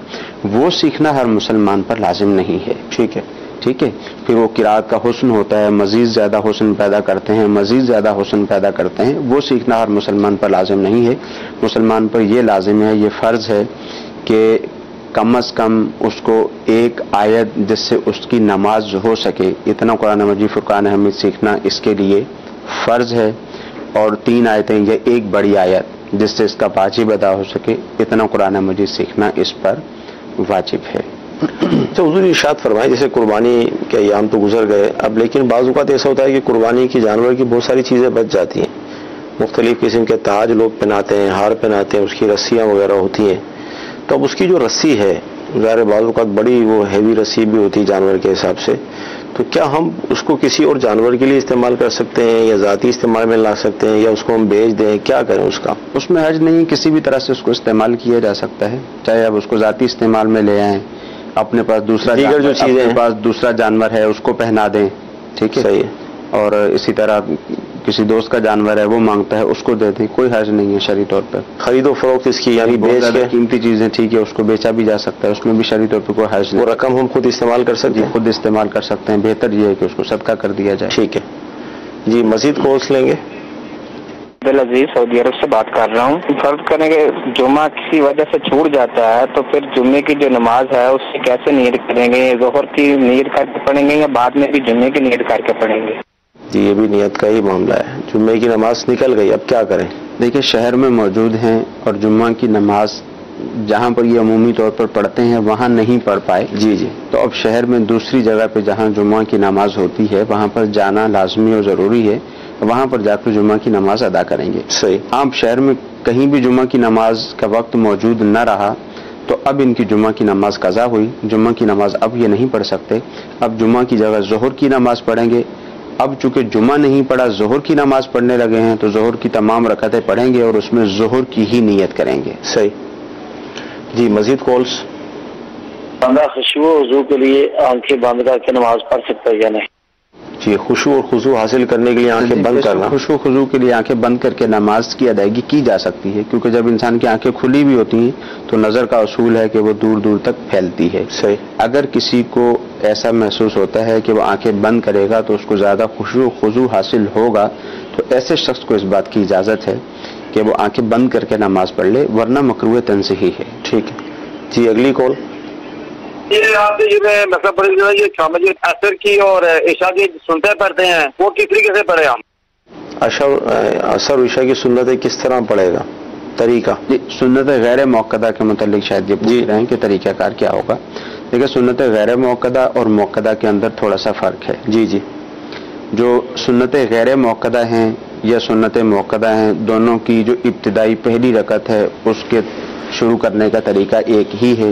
وہ سیکھنا ہر مسلمان پر لازم نہیں ہے۔ ٹھیک ہے، ٹھیک ہے، پھر وہ قرات کا حسن ہوتا ہے، مزید زیادہ حسن پیدا کرتے ہیں، مزید زیادہ حسن پیدا کرتے ہیں، وہ سیکھنا ہر مسلمان پر لازم نہیں ہے۔ مسلمان پر یہ لازم ہے، یہ فرض ہے کہ کم از کم اس کو ایک آیت جس سے اس کی نماز ہو سکے، اتنا قرآن مجید فرقان حمید سیکھنا اس کے لیے فرض ہے، اور 3 آیتیں یا ایک بڑی آیت جس سے اس کا واجب ادا ہو سکے، اتنا قرآن مجید سیکھنا اس پر واجب ہے۔ تو حضور ارشاد فرمائے جیسے قربانی کے ایام تو گزر گئے اب، لیکن بعض اوقات ایسا ہوتا ہے کہ قربانی کی جانور کی بہت ساری چیزیں بچ جاتی ہیں، مختلف قسم کے تاج لوگ پہناتے ہیں، ہار پہناتے ہیں، اس کی رسیاں وغیرہ ہوتی ہیں، تو اب اس کی جو رسی ہے ظاہر بعض اوقات بڑی وہ ہیوی رسی بھی ہوتی ہے جانور کے حساب سے، تو کیا ہم اس کو کسی اور جانور کے لیے استعمال کر سکتے ہیں یا ذاتی استعمال میں لا سکتے ہیں، یا اس کو ہم بیچ دیں، کیا کریں اس کا؟ اس میں حرج نہیں، کسی بھی طرح سے اس کو استعمال کیا جا سکتا ہے، چاہے اب اس کو ذاتی استعمال میں لے آئیں، اپنے پاس دوسرا دیگر جو چیزیں اپنے پاس دوسرا جانور ہے اس کو پہنا دیں، ٹھیک ہے، صحیح ہے، اور اسی طرح کسی دوست کا جانور ہے وہ مانگتا ہے اس کو دے دیں، کوئی حرج نہیں ہے شرعی طور پر۔ خرید و فروخت اس کی یعنی بہت بیچ زیادہ کے قیمتی چیزیں، ٹھیک ہے، اس کو بیچا بھی جا سکتا ہے، اس میں بھی شرعی طور پر کوئی حرج وہ نہیں، رقم ہم خود استعمال کر سکتے ہیں؟ خود استعمال کر سکتے ہیں، بہتر یہ ہے کہ اس کو صدقہ کر دیا جائے۔ ٹھیک ہے جی، مزید کورس لیں گے۔ عبدالعزیز سعودی عرب سے بات کر رہا ہوں۔ فرض کریں کہ جمعہ کسی وجہ سے چھوٹ جاتا ہے تو پھر جمعے کی جو نماز ہے اس سے کیسے نیت کریں گے؟ ظہر کی نیت کر کے پڑھیں گے یا بعد میں بھی جمعے کی نیت کر کے پڑھیں گے؟ جی یہ بھی نیت کا ہی معاملہ ہے، جمعے کی نماز نکل گئی، اب کیا کریں؟ دیکھیں شہر میں موجود ہیں اور جمعہ کی نماز جہاں پر یہ عمومی طور پر پڑھتے ہیں وہاں نہیں پڑھ پائے، جی جی، تو اب شہر میں دوسری جگہ پہ جہاں جمعہ کی نماز ہوتی ہے وہاں پر جانا لازمی اور ضروری ہے، وہاں پر جا کر جمعہ کی نماز ادا کریں گے۔ صحیح۔ آپ شہر میں کہیں بھی جمعہ کی نماز کا وقت موجود نہ رہا تو اب ان کی جمعہ کی نماز قضا ہوئی، جمعہ کی نماز اب یہ نہیں پڑھ سکتے، اب جمعہ کی جگہ ظہر کی نماز پڑھیں گے۔ اب چونکہ جمعہ نہیں پڑھا، ظہر کی نماز پڑھنے لگے ہیں تو ظہر کی تمام رکعتیں پڑھیں گے اور اس میں ظہر کی ہی نیت کریں گے۔ صحیح جی، مزید کالس۔ بندہ خشوع و وضو کے لیے آنکھیں بند کر کے نماز پڑھ سکتا ہے یا نہیں؟ جی، خشوع اور خضوع حاصل کرنے کے لیے آنکھیں بند کرنا، خشوع و خضوع کے لیے آنکھیں بند کر کے نماز کی ادائیگی کی جا سکتی ہے، کیونکہ جب انسان کی آنکھیں کھلی بھی ہوتی ہیں تو نظر کا اصول ہے کہ وہ دور دور تک پھیلتی ہے۔ صحیح۔ اگر کسی کو ایسا محسوس ہوتا ہے کہ وہ آنکھیں بند کرے گا تو اس کو زیادہ خشوع و خضوع حاصل ہوگا تو ایسے شخص کو اس بات کی اجازت ہے کہ وہ آنکھیں بند کر کے نماز پڑھ لے، ورنہ مکروہ تنزیہی ہے۔ ٹھیک ہے جی، اگلی کال۔ یہ آپ یہ مسئلہ پڑھ یہ شام اثر کی اور عشاء کی سنتے پڑھتے ہیں، وہ کس طریقے سے پڑھے ہم؟ اثر عشاء کی سنتیں کس طرح پڑے گا؟ طریقہ سنت غیر موقدہ کے متعلق شاید یہ پوچھ رہے ہیں کہ طریقہ کار کیا ہوگا۔ دیکھیں سنت غیر موقدہ اور موقدہ کے اندر تھوڑا سا فرق ہے۔ جی جی، جو سنت غیر موقدہ ہیں یا سنت موقدہ ہیں، دونوں کی جو ابتدائی پہلی رکعت ہے اس کے شروع کرنے کا طریقہ ایک ہی ہے،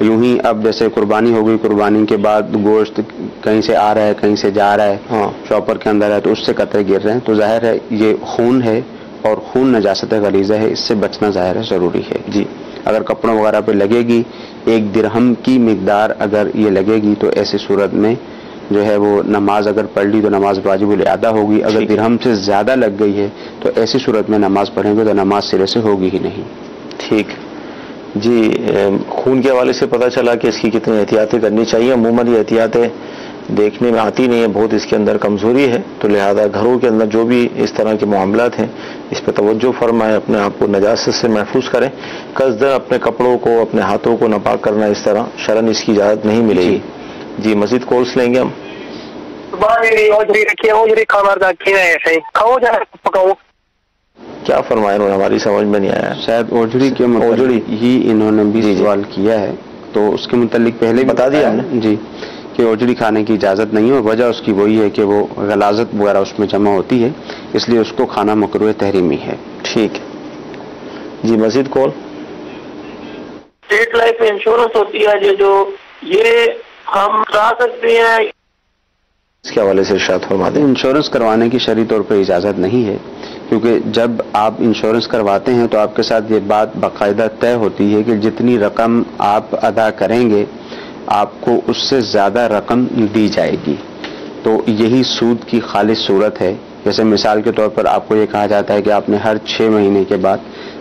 یوں ہی اب جیسے قربانی ہو گئی، قربانی کے بعد گوشت کہیں سے آ رہا ہے کہیں سے جا رہا ہے، شاپر کے اندر ہے تو اس سے قطرے گر رہے ہیں، تو ظاہر ہے یہ خون ہے اور خون نجاست غلیظہ ہے، اس سے بچنا ظاہر ہے ضروری ہے جی۔ اگر کپڑوں وغیرہ پہ لگے گی 1 درہم کی مقدار اگر یہ لگے گی تو ایسی صورت میں جو ہے وہ نماز اگر پڑھ لی تو نماز واجب الادا ہوگی، اگر درہم سے زیادہ لگ گئی ہے تو ایسی صورت میں نماز پڑھیں گے تو نماز سرے سے ہوگی ہی نہیں۔ ٹھیک جی، خون کے حوالے سے پتہ چلا کہ اس کی کتنی احتیاطیں کرنی چاہیے۔ عموماً یہ احتیاطیں دیکھنے میں آتی نہیں ہے، بہت اس کے اندر کمزوری ہے، تو لہذا گھروں کے اندر جو بھی اس طرح کے معاملات ہیں اس پہ توجہ فرمائیں، اپنے آپ کو نجاست سے محفوظ کریں، قصدن اپنے کپڑوں کو اپنے ہاتھوں کو ناپاک کرنا اس طرح شرعاً اس کی اجازت نہیں ملے گی جی۔ مزید کورس لیں گے ہم۔ کیا فرمائے انہوں نے، ہماری سمجھ میں نہیں آیا شاید اوجڑی کے متعلق ہی انہوں نے بھی سوال کیا ہے، تو اس کے متعلق پہلے بتا دیا ہم نے جی کہ اوجڑی کھانے کی اجازت نہیں ہے، اور وجہ اس کی وہی ہے کہ وہ غلاظت وغیرہ اس میں جمع ہوتی ہے، اس لیے اس کو کھانا مکروہ تحریمی ہے۔ ٹھیک جی، مزید کال۔ اسٹیٹ لائف انشورنس ہوتی ہے جو یہ ہم کرا سکتے ہیں، اس کے حوالے سے ارشاد فرما دیں۔ انشورنس کروانے کی شرعی طور پر اجازت نہیں ہے، کیونکہ جب آپ انشورنس کرواتے ہیں تو آپ کے ساتھ یہ بات باقاعدہ طے ہوتی ہے کہ جتنی رقم آپ ادا کریں گے آپ کو اس سے زیادہ رقم دی جائے گی، تو یہی سود کی خالص صورت ہے۔ جیسے مثال کے طور پر آپ کو یہ کہا جاتا ہے کہ آپ نے ہر 6 مہینے کے بعد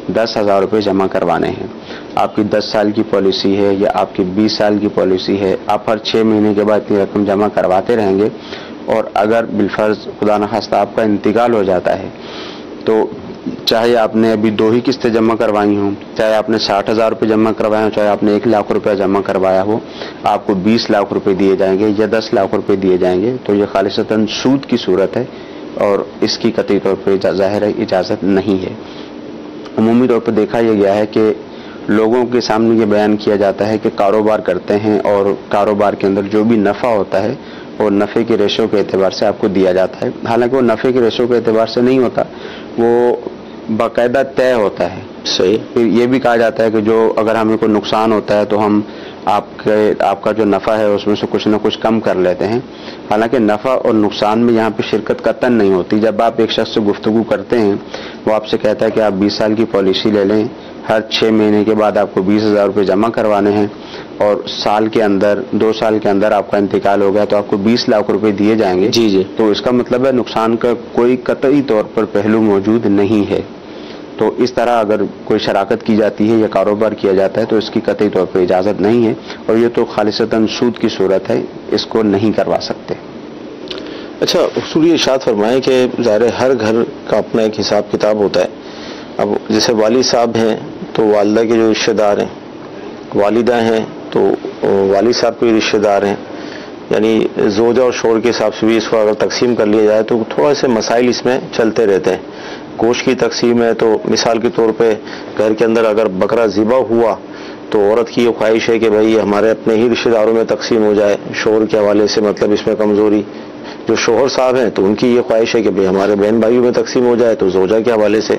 10,000 روپے جمع کروانے ہیں، آپ کی 10 سال کی پالیسی ہے یا آپ کی 20 سال کی پالیسی ہے، آپ ہر 6 مہینے کے بعد اتنی رقم جمع کرواتے رہیں گے، اور اگر بالفرض خدا نخواستہ آپ کا انتقال ہو جاتا ہے تو چاہے آپ نے ابھی 2 ہی قسطیں جمع کروائی ہوں، چاہے آپ نے 60,000 روپے جمع کروائے ہوں، چاہے آپ نے 1 لاکھ روپے جمع کروایا ہو، آپ کو 20 لاکھ روپے دیے جائیں گے یا 10 لاکھ روپے دیے جائیں گے، تو یہ خالصتاً سود کی صورت ہے اور اس کی قطعی طور پر ظاہر اجازت نہیں ہے۔ عمومی طور پر دیکھا یہ گیا ہے کہ لوگوں کے سامنے یہ بیان کیا جاتا ہے کہ کاروبار کرتے ہیں اور کاروبار کے اندر جو بھی نفع ہوتا ہے اور نفع کے ریشو کے اعتبار سے آپ کو دیا جاتا ہے، حالانکہ وہ نفع کے ریشو کے اعتبار سے نہیں ہوتا، وہ باقاعدہ طے ہوتا ہے۔ صحیح۔ پھر یہ بھی کہا جاتا ہے کہ جو اگر ہمیں کوئی نقصان ہوتا ہے تو ہم آپ کا جو نفع ہے اس میں سے کچھ نہ کچھ کم کر لیتے ہیں، حالانکہ نفع اور نقصان میں یہاں پہ شرکت قطعاً نہیں ہوتی۔ جب آپ ایک شخص سے گفتگو کرتے ہیں، وہ آپ سے کہتا ہے کہ آپ 20 سال کی پالیسی لے لیں، ہر 6 مہینے کے بعد آپ کو 20,000 روپے جمع کروانے ہیں، اور سال کے اندر 2 سال کے اندر آپ کا انتقال ہو گیا تو آپ کو 20 لاکھ روپے دیے جائیں گے جی، تو اس کا مطلب ہے نقصان کا کوئی قطعی طور پر پہلو موجود نہیں ہے۔ تو اس طرح اگر کوئی شراکت کی جاتی ہے یا کاروبار کیا جاتا ہے تو اس کی قطعی طور پر اجازت نہیں ہے، اور یہ تو خالصتاً سود کی صورت ہے، اس کو نہیں کروا سکتے۔ اچھا، حضور یہ ارشاد فرمائیں کہ ظاہر ہر گھر کا اپنا ایک حساب کتاب ہوتا ہے۔ اب جیسے والد صاحب ہیں تو والدہ کے جو رشتہ دار ہیں، والدہ ہیں تو والد صاحب کے رشتہ دار ہیں، یعنی زوجہ اور شوہر کے حساب سے بھی اس کو اگر تقسیم کر لیا جائے تو تھوڑا سے مسائل اس میں چلتے رہتے ہیں۔ گوشت کی تقسیم ہے تو مثال کے طور پہ گھر کے اندر اگر بکرا ذبح ہوا تو عورت کی یہ خواہش ہے کہ بھائی ہمارے اپنے ہی رشتہ داروں میں تقسیم ہو جائے، شوہر کے حوالے سے مطلب اس میں کمزوری، جو شوہر صاحب ہیں تو ان کی یہ خواہش ہے کہ بھئی ہمارے بہن بھائیوں میں تقسیم ہو جائے، تو زوجہ کے حوالے سے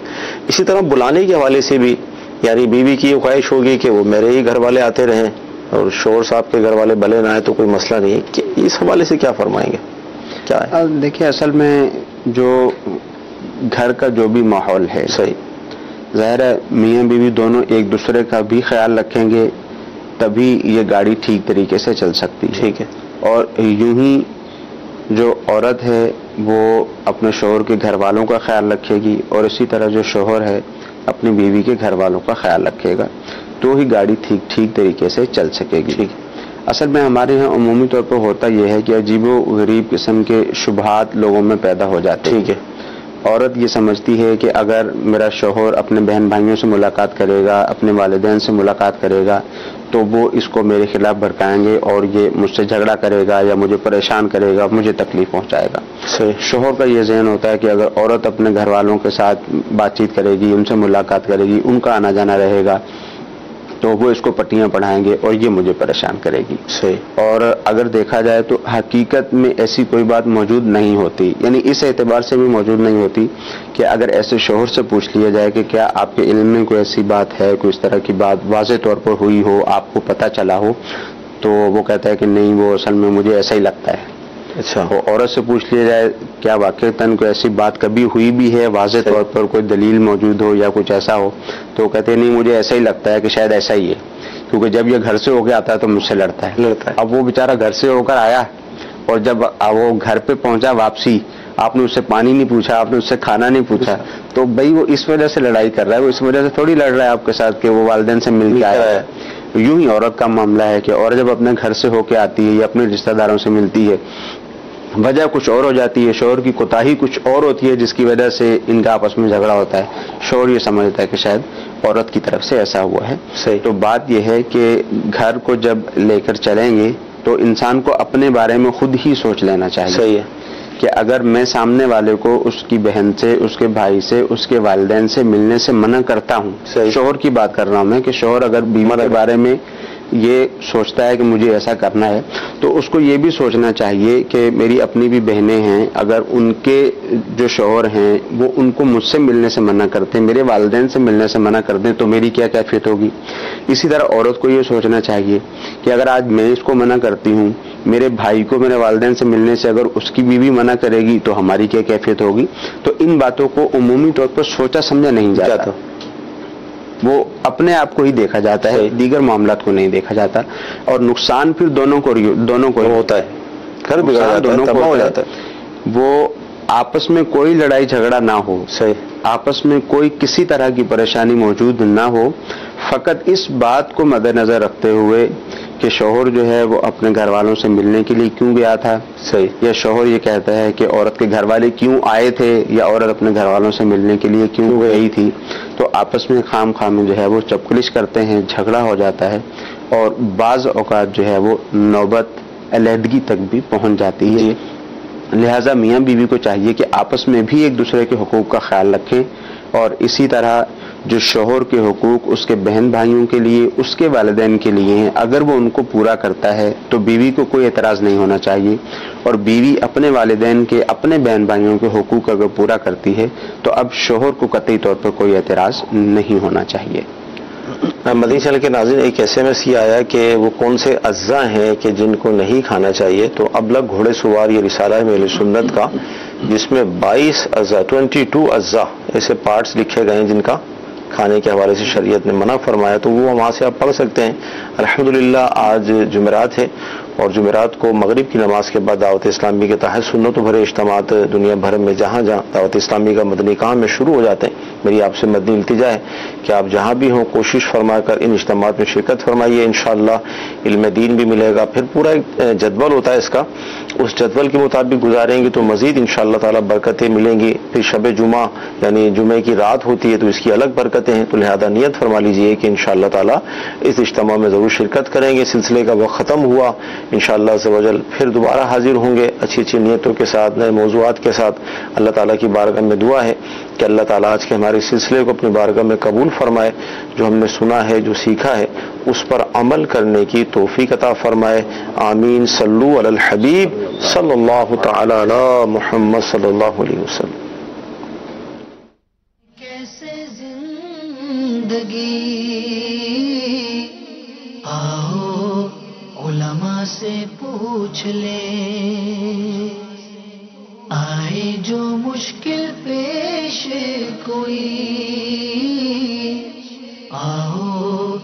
اسی طرح بلانے کے حوالے سے بھی، یعنی بیوی کی یہ خواہش ہوگی کہ وہ میرے ہی گھر والے آتے رہیں اور شوہر صاحب کے گھر والے بھلے نہ آئے تو کوئی مسئلہ نہیں ہے، کہ اس حوالے سے کیا فرمائیں گے؟ کیا ہے؟ دیکھیے اصل میں جو گھر کا جو بھی ماحول ہے، صحیح، ظاہر ہے میاں بیوی دونوں ایک دوسرے کا بھی خیال رکھیں گے تبھی یہ گاڑی ٹھیک طریقے سے چل سکتی ہے۔ ٹھیک ہے۔ اور یوں ہی جو عورت ہے وہ اپنے شوہر کے گھر والوں کا خیال رکھے گی، اور اسی طرح جو شوہر ہے اپنی بیوی کے گھر والوں کا خیال رکھے گا، تو ہی گاڑی ٹھیک طریقے سے چل سکے گی۔ ٹھیک۔ اصل میں ہمارے یہاں عمومی طور پر ہوتا یہ ہے کہ عجیب و غریب قسم کے شبہات لوگوں میں پیدا ہو جاتے ہیں۔ ٹھیک ہے۔ عورت یہ سمجھتی ہے کہ اگر میرا شوہر اپنے بہن بھائیوں سے ملاقات کرے گا، اپنے والدین سے ملاقات کرے گا، تو وہ اس کو میرے خلاف بھڑکائیں گے اور یہ مجھ سے جھگڑا کرے گا یا مجھے پریشان کرے گا، مجھے تکلیف پہنچائے گا۔ شوہر کا یہ ذہن ہوتا ہے کہ اگر عورت اپنے گھر والوں کے ساتھ بات چیت کرے گی، ان سے ملاقات کرے گی، ان کا آنا جانا رہے گا، تو وہ اس کو پٹیاں پڑھائیں گے اور یہ مجھے پریشان کرے گی. صحیح. اور اگر دیکھا جائے تو حقیقت میں ایسی کوئی بات موجود نہیں ہوتی، یعنی اس اعتبار سے بھی موجود نہیں ہوتی کہ اگر ایسے شوہر سے پوچھ لیا جائے کہ کیا آپ کے علم میں کوئی ایسی بات ہے، کوئی اس طرح کی بات واضح طور پر ہوئی ہو، آپ کو پتہ چلا ہو، تو وہ کہتا ہے کہ نہیں، وہ اصل میں مجھے ایسا ہی لگتا ہے. اچھا. وہ عورت سے پوچھ لیا جائے کیا واقعتاً کوئی ایسی بات کبھی ہوئی بھی ہے، واضح طور پر کوئی دلیل موجود ہو یا کچھ ایسا ہو، تو وہ کہتے ہیں نہیں، مجھے ایسا ہی لگتا ہے کہ شاید ایسا ہی ہے، کیونکہ جب یہ گھر سے ہو کے آتا ہے تو مجھ سے لڑتا ہے. اب وہ بیچارہ گھر سے ہو کر آیا اور جب وہ گھر پہ پہنچا واپسی، آپ نے اس سے پانی نہیں پوچھا، آپ نے اس سے کھانا نہیں پوچھا، تو بھائی وہ اس وجہ سے لڑائی کر رہا ہے، وہ اس وجہ سے تھوڑی لڑ رہا ہے آپ کے ساتھ کہ وہ والدین سے مل کے آیا ہے. یوں ہی عورت کا معاملہ ہے کہ عورت جب اپنے گھر سے ہو کے آتی ہے یا اپنے رشتہ داروں سے ملتی ہے، وجہ کچھ اور ہو جاتی ہے، شوہر کی کوتاہی کچھ اور ہوتی ہے جس کی وجہ سے ان کا آپس میں جھگڑا ہوتا ہے. شوہر یہ سمجھتا ہے کہ شاید عورت کی طرف سے ایسا ہوا ہے. تو بات یہ ہے کہ گھر کو جب لے کر چلیں گے تو انسان کو اپنے بارے میں خود ہی سوچ لینا چاہیے. صحیح ہے کہ اگر میں سامنے والے کو اس کی بہن سے، اس کے بھائی سے، اس کے والدین سے ملنے سے منع کرتا ہوں، شوہر کی بات کر رہا ہوں میں، کہ شوہر اگر بیوی کے بارے میں یہ سوچتا ہے کہ مجھے ایسا کرنا ہے، تو اس کو یہ بھی سوچنا چاہیے کہ میری اپنی بھی بہنیں ہیں، اگر ان کے جو شوہر ہیں وہ ان کو مجھ سے ملنے سے منع کرتے ہیں، میرے والدین سے ملنے سے منع کرتے ہیں، تو میری کیا کیفیت ہوگی. اسی طرح عورت کو یہ سوچنا چاہیے کہ اگر آج میں اس کو منع کرتی ہوں، میرے بھائی کو میرے والدین سے ملنے سے اگر اس کی بیوی منع کرے گی تو ہماری کیا کیفیت ہوگی. تو ان باتوں کو عمومی طور پر سوچا سمجھا نہیں جاتا، وہ اپنے آپ کو ہی دیکھا جاتا ہے، دیگر معاملات کو نہیں دیکھا جاتا، اور نقصان پھر دونوں کو ہوتا ہے. گھر بگڑ جاتا ہے. وہ آپس میں کوئی لڑائی جھگڑا نہ ہو، آپس میں کوئی کسی طرح کی پریشانی موجود نہ ہو، فقط اس بات کو مد نظر رکھتے ہوئے کہ شوہر جو ہے وہ اپنے گھر والوں سے ملنے کے لیے کیوں گیا تھا، یا شوہر یہ کہتا ہے کہ عورت کے گھر والے کیوں آئے تھے، یا عورت اپنے گھر والوں سے ملنے کے لیے کیوں گئی تھی، تو آپس میں خام خام جو ہے وہ چپکلش کرتے ہیں، جھگڑا ہو جاتا ہے، اور بعض اوقات جو ہے وہ نوبت علیحدگی تک بھی پہنچ جاتی ہے. لہذا میاں بیوی کو چاہیے کہ آپس میں بھی ایک دوسرے کے حقوق کا خیال رکھیں، اور اسی طرح جو شوہر کے حقوق اس کے بہن بھائیوں کے لیے، اس کے والدین کے لیے ہیں، اگر وہ ان کو پورا کرتا ہے تو بیوی کو کوئی اعتراض نہیں ہونا چاہیے، اور بیوی اپنے والدین کے، اپنے بہن بھائیوں کے حقوق اگر پورا کرتی ہے تو اب شوہر کو قطعی طور پر کوئی اعتراض نہیں ہونا چاہیے. مدنی چینل کے ناظرین، ایک SMS یہ آیا کہ وہ کون سے اجزاء ہیں کہ جن کو نہیں کھانا چاہیے. تو ابلغ گھوڑے سوار یہ رسالہ ہے اہل سنت کا، جس میں 22 اجزاء 22 اجزاء ایسے پارٹس لکھے گئے ہیں جن کا کھانے کے حوالے سے شریعت نے منع فرمایا. تو وہ وہاں سے آپ پڑھ سکتے ہیں. الحمدللہ آج جمعرات ہے، اور جمعرات کو مغرب کی نماز کے بعد دعوت اسلامی کے تحت سنت و بھرے اجتماعات دنیا بھر میں جہاں جہاں دعوت اسلامی کا مدنی کام میں شروع ہو جاتے ہیں. میری آپ سے مدنی التجا ہے کہ آپ جہاں بھی ہوں کوشش فرما کر ان اجتماعات میں شرکت فرمائیے. انشاءاللہ علم دین بھی ملے گا. پھر پورا ایک جدول ہوتا ہے اس کا، اس جدول کے مطابق گزاریں گے تو مزید انشاءاللہ تعالی برکتیں ملیں گی. پھر شب جمعہ یعنی جمعے کی رات ہوتی ہے تو اس کی الگ برکتیں ہیں. تو لہذا نیت فرما لیجئے کہ انشاءاللہ تعالی اس اجتماع میں ضرور شرکت کریں گے. سلسلے کا وقت ختم ہوا، انشاءاللہ عز و جل پھر دوبارہ حاضر ہوں گے اچھی اچھی نیتوں کے ساتھ، نئے موضوعات کے ساتھ. اللہ تعالیٰ کی بارگاہ میں دعا ہے کہ اللہ تعالیٰ آج کے ہمارے سلسلے کو اپنی بارگاہ میں قبول فرمائے. جو ہم نے سنا ہے، جو سیکھا ہے، اس پر عمل کرنے کی توفیق عطا فرمائے. آمین. صلو علی الحبیب صلی اللہ تعالی علی محمد صلی اللہ علیہ وسلم. کیسے زندگی آؤ علماء سے پوچھ لے، آئے جو مشکل پیش کوئی آؤ